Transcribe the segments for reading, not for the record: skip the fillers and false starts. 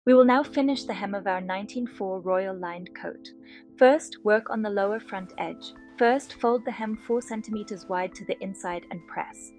We will now finish the hem of our 1904 royal lined coat. First, work on the lower front edge. First, fold the hem 4 centimeters wide to the inside and press.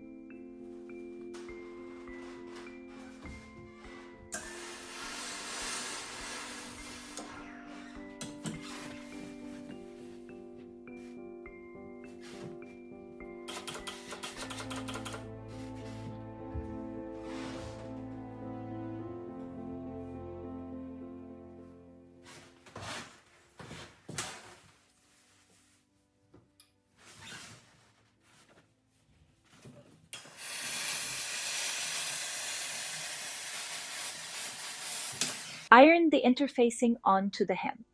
Iron the interfacing onto the hem.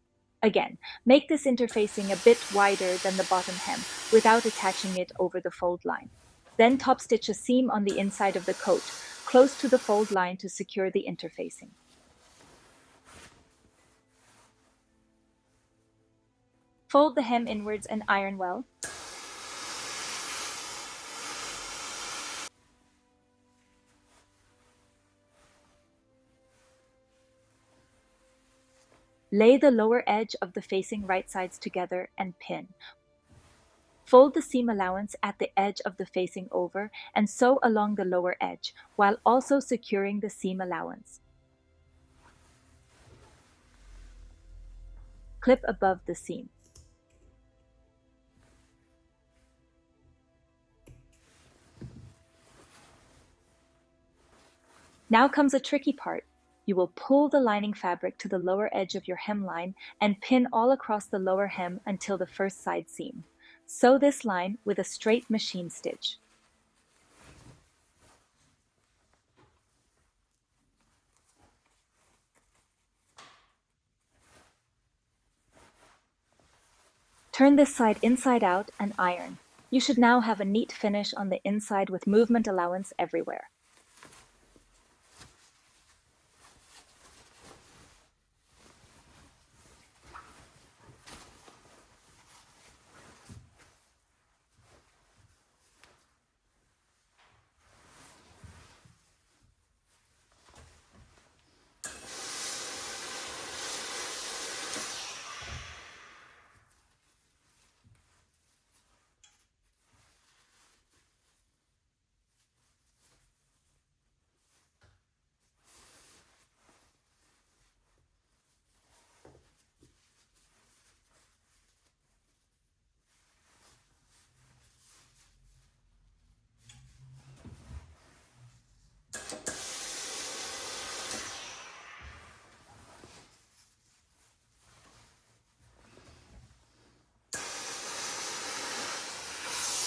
Again, make this interfacing a bit wider than the bottom hem without attaching it over the fold line. Then top stitch a seam on the inside of the coat, close to the fold line to secure the interfacing. Fold the hem inwards and iron well. Lay the lower edge of the facing right sides together and pin. Fold the seam allowance at the edge of the facing over and sew along the lower edge, while also securing the seam allowance. Clip above the seam. Now comes a tricky part. You will pull the lining fabric to the lower edge of your hemline and pin all across the lower hem until the first side seam. Sew this line with a straight machine stitch. Turn this side inside out and iron. You should now have a neat finish on the inside with movement allowance everywhere.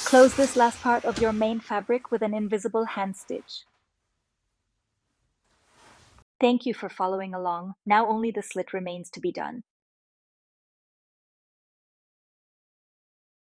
Close this last part of your main fabric with an invisible hand stitch. Thank you for following along. Now only the slit remains to be done.